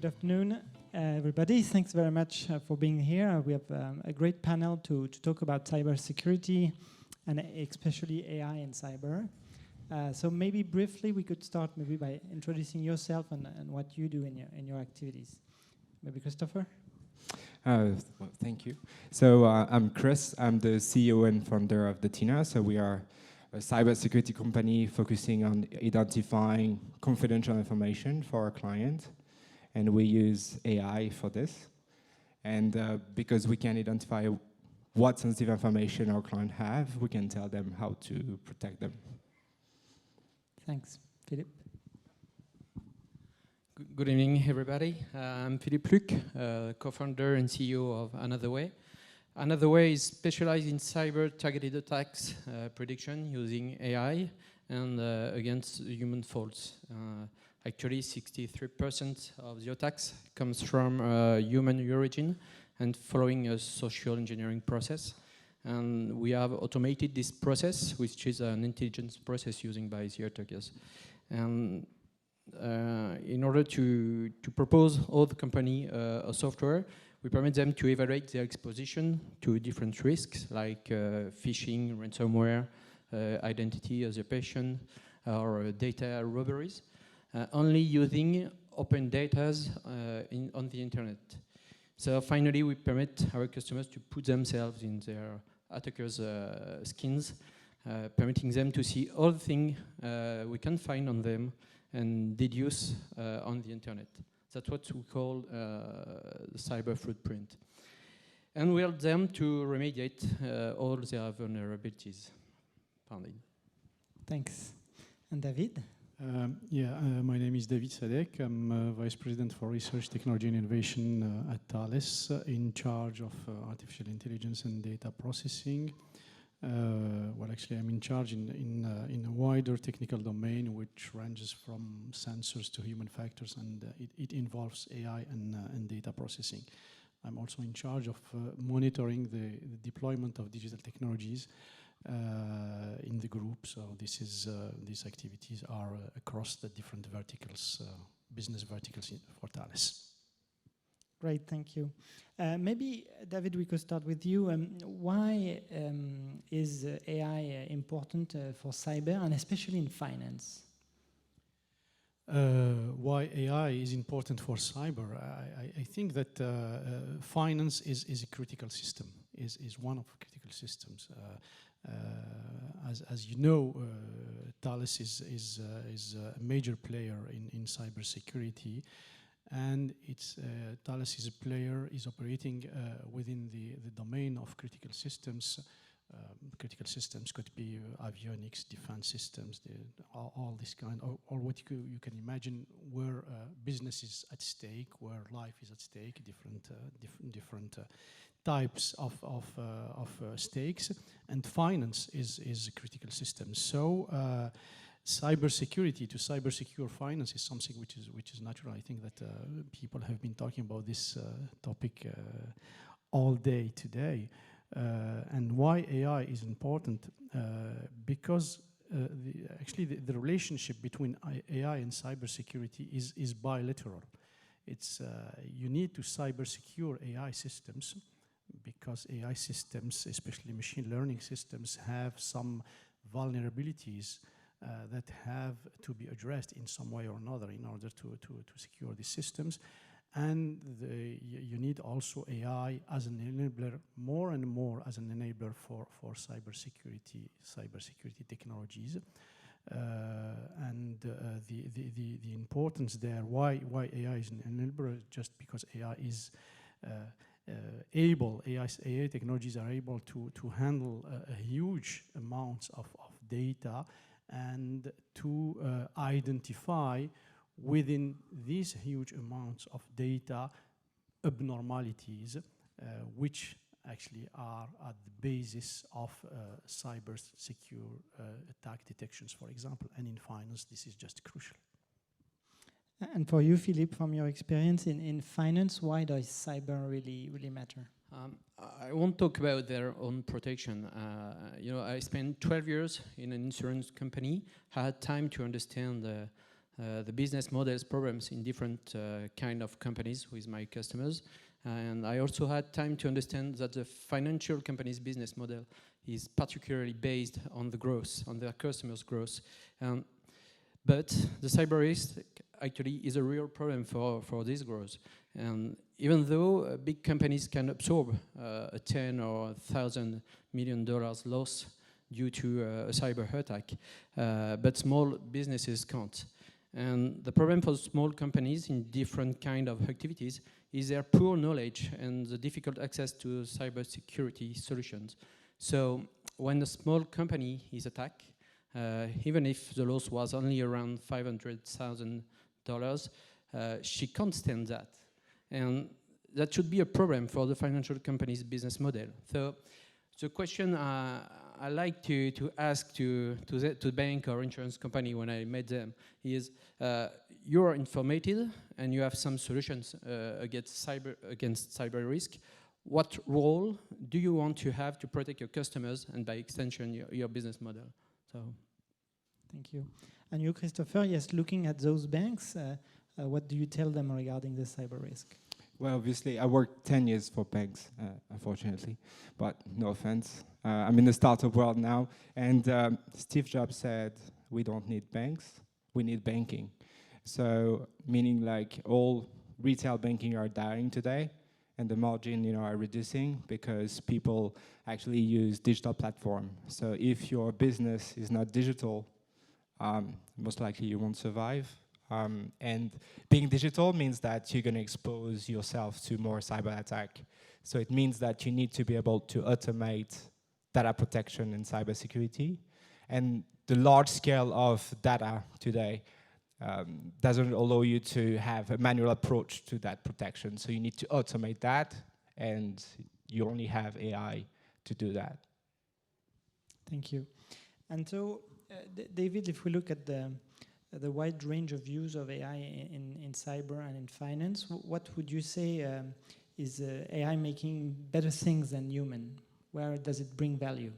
afternoon, everybody. Thanks very much for being here. We have a great panel to talk about cybersecurity and especially AI and cyber. So maybe briefly we could start maybe by introducing yourself and what you do in your activities. Maybe Christopher? Well, thank you. So I'm Chris. I'm the CEO and founder of Dathena. So we are a cybersecurity company focusing on identifying confidential information for our clients. And we use AI for this. And because we can identify what sensitive information our clients have, we can tell them how to protect them. Thanks. Philippe? Good evening, everybody. I'm Philippe LUC, co-founder and CEO of AnozrWay. AnozrWay is specialized in cyber-targeted attacks prediction using AI and against human faults. Actually, 63% of the attacks comes from human origin and following a social engineering process. And we have automated this process, which is an intelligence process used by the attackers. And in order to propose all the company a software, we permit them to evaluate their exposition to different risks like phishing, ransomware, identity usurpation, or data robberies, only using open data on the internet. So finally, we permit our customers to put themselves in their attackers' skins, permitting them to see all the things we can find on them and deduce on the internet. That's what we call the cyber footprint. And we help them to remediate all their vulnerabilities. Thanks. And David? My name is David SADEK. I'm Vice President for Research, Technology and Innovation at Thales, in charge of artificial intelligence and data processing. Well, actually, I'm in charge in a wider technical domain, which ranges from sensors to human factors, and it involves AI and data processing. I'm also in charge of monitoring the deployment of digital technologies in the group. So these activities are across the different verticals, business verticals for Thales. Great, thank you. Maybe, David, we could start with you. Why is AI important for cyber, and especially in finance? Why AI is important for cyber? I think that finance is a critical system, is one of the critical systems. As you know, Thales is a major player in cybersecurity. And Thales is a player, is operating within the domain of critical systems. Critical systems could be avionics, defense systems, all this kind, or what you can imagine where business is at stake, where life is at stake, different types of stakes. And finance is a critical system. So cybersecurity to cybersecure finance is something which is natural. I think that people have been talking about this topic all day today. And why AI is important? Because actually the relationship between AI and cybersecurity is bilateral. It's you need to cybersecure AI systems because AI systems, especially machine learning systems, have some vulnerabilities that have to be addressed in some way or another in order to secure these systems. And you need also AI as an enabler, more and more as an enabler for cybersecurity technologies. And the importance there, why AI is an enabler, just because AI is AI technologies are able to handle a huge amounts of data and to identify within these huge amounts of data abnormalities, which actually are at the basis of cyber secure attack detections, for example. And in finance, this is just crucial. And for you, Philippe, from your experience in finance, why does cyber really matter? I won't talk about their own protection. I spent 12 years in an insurance company. I had time to understand the business models problems in different kind of companies with my customers. And I also had time to understand that the financial company's business model is particularly based on the growth, on their customers' growth. But the cyber risk actually is a real problem for this growth. And even though big companies can absorb a 10 or $1,000 million loss due to a cyber attack, but small businesses can't. And the problem for small companies in different kind of activities is their poor knowledge and the difficult access to cybersecurity solutions. So when a small company is attacked, even if the loss was only around $500,000, she can't stand that. And that should be a problem for the financial company's business model. So the question I like to ask to the bank or insurance company when I met them is, you are informated and you have some solutions against cyber risk. What role do you want to have to protect your customers and by extension your business model? So, thank you. And you, Christopher, yes, looking at those banks, what do you tell them regarding the cyber risk? Well, obviously, I worked 10 years for banks, unfortunately, but no offense. I'm in the startup world now, and Steve Jobs said, we don't need banks, we need banking. So, meaning like all retail banking are dying today, and the margin, are reducing because people actually use digital platform. So if your business is not digital, most likely you won't survive. And being digital means that you're going to expose yourself to more cyber attack. So it means that you need to be able to automate data protection and cybersecurity. And the large scale of data today doesn't allow you to have a manual approach to that protection. So you need to automate that, and you only have AI to do that. Thank you. And so, David, if we look at the wide range of use of AI in cyber and in finance, what would you say is AI making better things than human? Where does it bring value?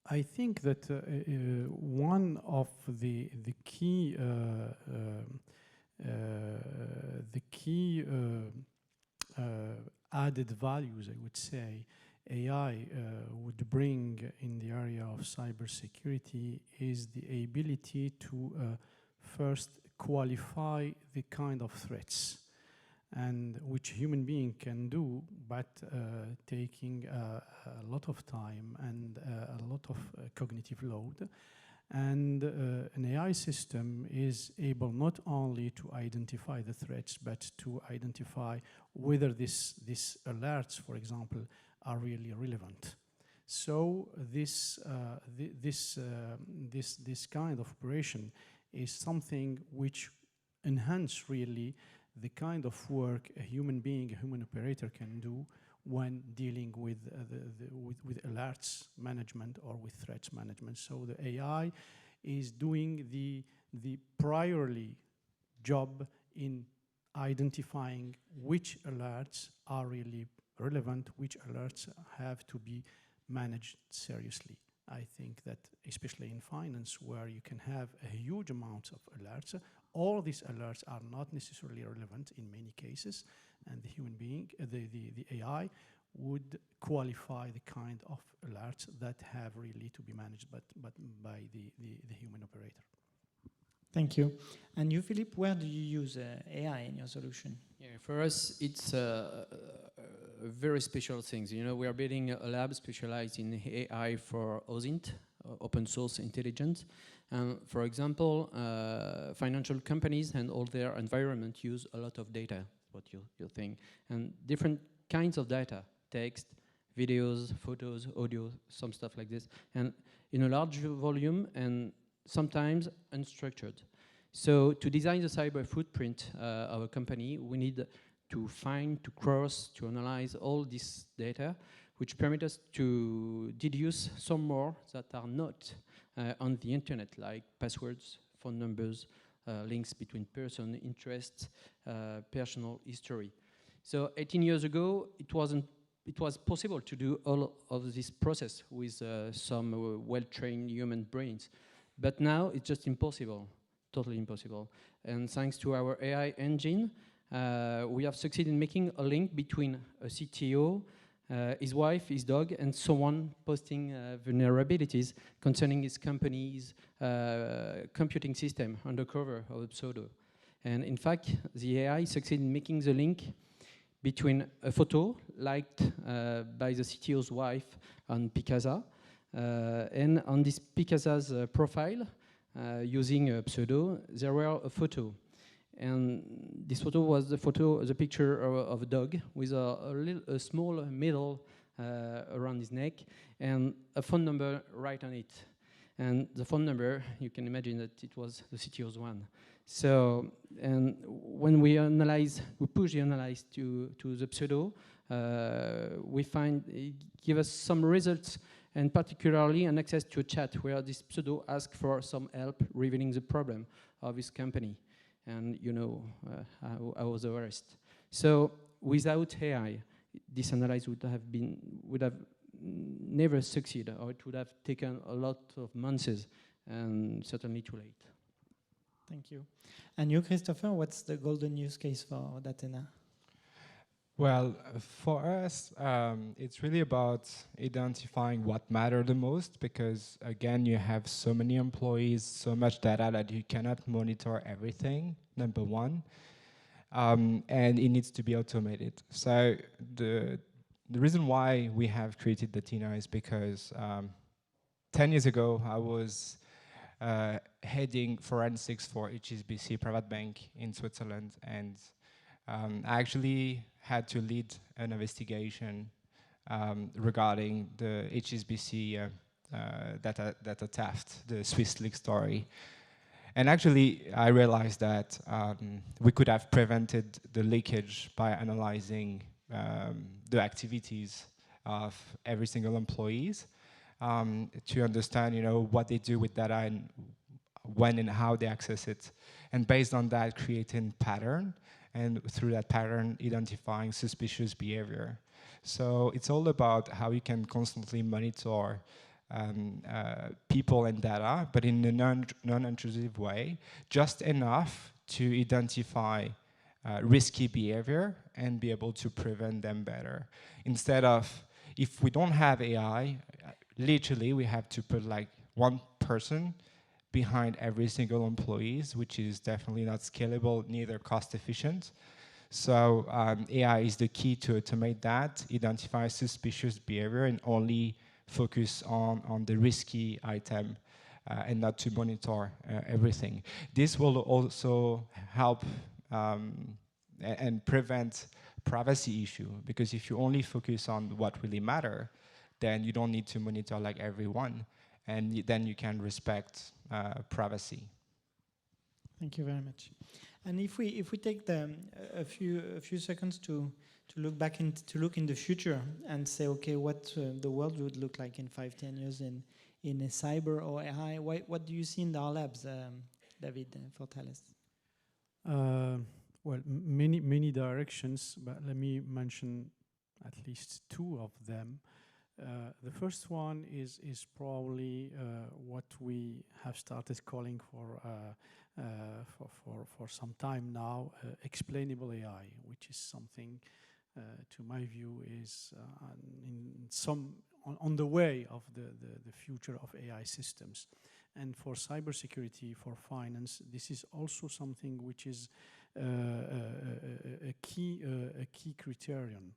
I think that one of the key added values, I would say, AI would bring in the area of cybersecurity is the ability to first qualify the kind of threats, and which human being can do, but taking a lot of time and a lot of cognitive load. And an AI system is able not only to identify the threats, but to identify whether these alerts, for example, are really relevant. So this kind of operation is something which enhance really the kind of work a human being, a human operator can do when dealing with with alerts management or with threats management. So the AI is doing the priorly job in identifying which alerts are really relevant, which alerts have to be managed seriously. I think that especially in finance, where you can have a huge amount of alerts, all these alerts are not necessarily relevant in many cases, and the human being, the AI would qualify the kind of alerts that have really to be managed but by the human operator. Thank you. And you, Philippe, where do you use AI in your solution? Yeah, for us, it's very special things. You know, we are building a lab specialized in AI for OSINT, open source intelligence. And for example, financial companies and all their environment use a lot of data, what you think, and different kinds of data, text, videos, photos, audio, some stuff like this, and in a large volume and sometimes unstructured. So to design the cyber footprint of a company, we need to find, to cross, to analyze all this data, which permit us to deduce some more that are not on the internet, like passwords, phone numbers, links between person, interests, personal history. So 18 years ago, it was possible to do all of this process with some well-trained human brains. But now it's just impossible, totally impossible. And thanks to our AI engine, we have succeeded in making a link between a CTO, his wife, his dog, and someone posting vulnerabilities concerning his company's computing system under cover of a pseudo. And in fact, the AI succeeded in making the link between a photo liked by the CTO's wife on Picasa, and on this Picasa's profile, using a pseudo, there were a photo. And this photo was the picture of a dog with a small medal around his neck and a phone number right on it. And the phone number, you can imagine that it was the CTO's one. So, and when we push the analyze to the pseudo, we find it gives us some results, and particularly an access to a chat where this pseudo asks for some help revealing the problem of his company. And you know how was the rest. So without AI, this analysis would have never succeeded, or it would have taken a lot of months, and certainly too late. Thank you. And you, Christopher, what's the golden use case for Dathena? Well, for us, it's really about identifying what matters the most, because again, you have so many employees, so much data that you cannot monitor everything, number one, and it needs to be automated. So the reason why we have created Dathena is because 10 years ago, I was heading forensics for HSBC private bank in Switzerland, and I actually had to lead an investigation regarding the HSBC data theft, the Swiss leak story. And actually, I realized that we could have prevented the leakage by analyzing the activities of every single employees to understand, what they do with data and when and how they access it. And based on that, creating pattern, and through that pattern, identifying suspicious behavior. So it's all about how you can constantly monitor people and data, but in a non-intrusive way, just enough to identify risky behavior and be able to prevent them better. Instead of, if we don't have AI, literally we have to put like one person behind every single employees, which is definitely not scalable, neither cost efficient. So AI is the key to automate that, identify suspicious behavior, and only focus on the risky item and not to monitor everything. This will also help and prevent privacy issue, because if you only focus on what really matter, then you don't need to monitor like everyone, and then you can respect privacy. Thank you very much. And if we take a few seconds to look back and to look in the future and say, okay, what the world would look like in 5-10 years in a cyber or AI, what do you see in our labs, David, for Thales? Well, many directions, but let me mention at least two of them. The first one is probably what we have started calling for some time now, explainable AI, which is something, to my view, is on the way of the future of AI systems. And for cybersecurity, for finance, this is also something which is a key criterion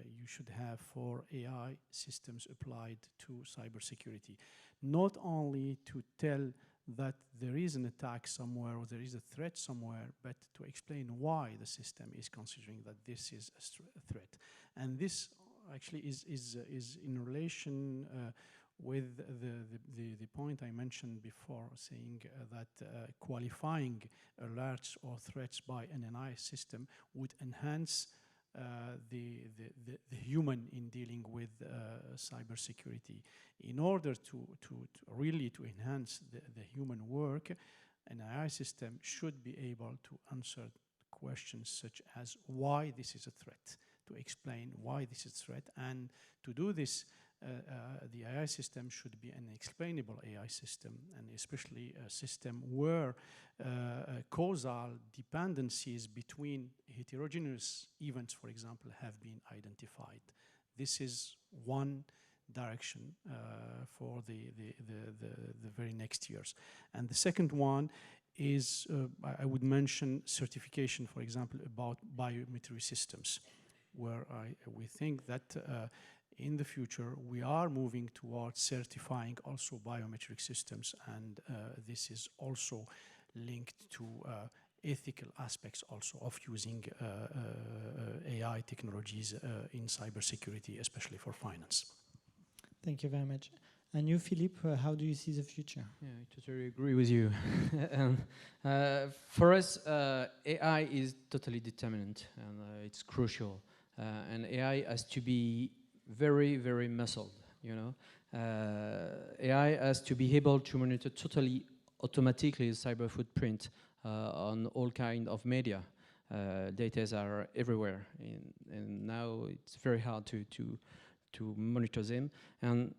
you should have for AI systems applied to cybersecurity. Not only to tell that there is an attack somewhere or there is a threat somewhere, but to explain why the system is considering that this is a threat. And this actually is in relation with the point I mentioned before, saying that qualifying alerts or threats by an AI system would enhance the human in dealing with cybersecurity. In order to really enhance the human work, an AI system should be able to answer questions such as why this is a threat, to explain why this is a threat, and to do this the AI system should be an explainable AI system, and especially a system where causal dependencies between heterogeneous events, for example, have been identified. This is one direction for the very next years. And the second one is, I would mention certification, for example, about biometric systems, where we think that in the future we are moving towards certifying also biometric systems, and this is also linked to ethical aspects also of using AI technologies in cybersecurity, especially for finance. Thank you very much. And you, Philippe, how do you see the future? Yeah, I totally agree with you. For us, AI is totally determinant, and it's crucial. And AI has to be very, very muscled, you know. AI has to be able to monitor totally automatically the cyber footprint on all kind of media. Data are everywhere, and now it's very hard to monitor them. And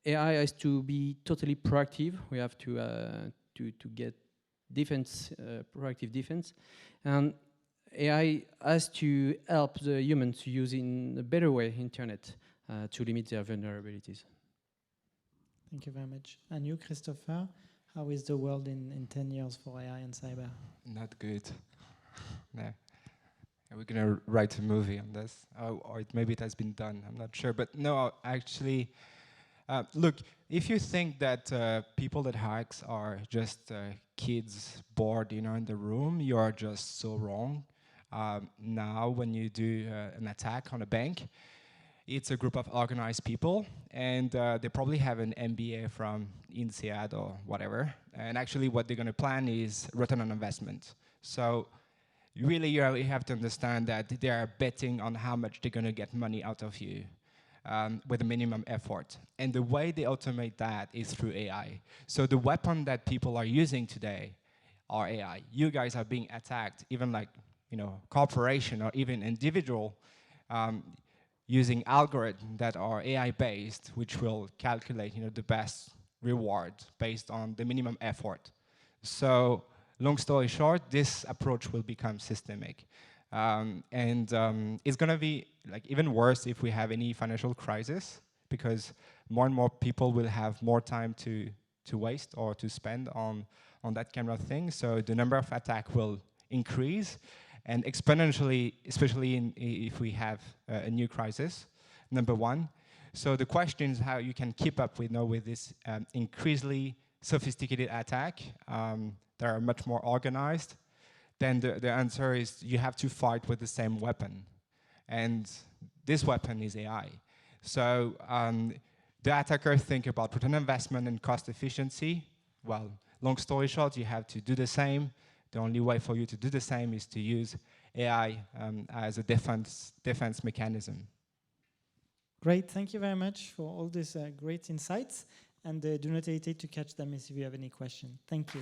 AI has to be totally proactive. We have to get defense, proactive defense, and AI has to help the humans to use in a better way internet to limit their vulnerabilities. Thank you very much. And you, Christopher, how is the world in 10 years for AI and cyber? Not good. No. We're going to write a movie on this, or maybe it has been done, I'm not sure. But no, actually, look, if you think that people that hacks are just kids bored, you know, in the room, you are just so wrong. Now, when you do an attack on a bank, it's a group of organized people, and they probably have an MBA from INSEAD or whatever. And actually, what they're going to plan is return on investment. So really, you have to understand that they are betting on how much they're going to get money out of you with a minimum effort. And the way they automate that is through AI. So the weapon that people are using today are AI. You guys are being attacked, even like, you know, corporation or even individual, using algorithms that are AI-based, which will calculate, you know, the best reward based on the minimum effort. So long story short, this approach will become systemic. It's going to be like even worse if we have any financial crisis, because more and more people will have more time to waste or to spend on that kind of thing. So the number of attacks will increase, and exponentially, especially if we have a new crisis, number one. So the question is how you can keep up with this increasingly sophisticated attack that are much more organized. Then the answer is you have to fight with the same weapon. And this weapon is AI. So the attackers think about return on investment and cost efficiency. Well, long story short, you have to do the same. The only way for you to do the same is to use AI as a defense mechanism. Great, thank you very much for all these great insights. And do not hesitate to catch them if you have any questions. Thank you.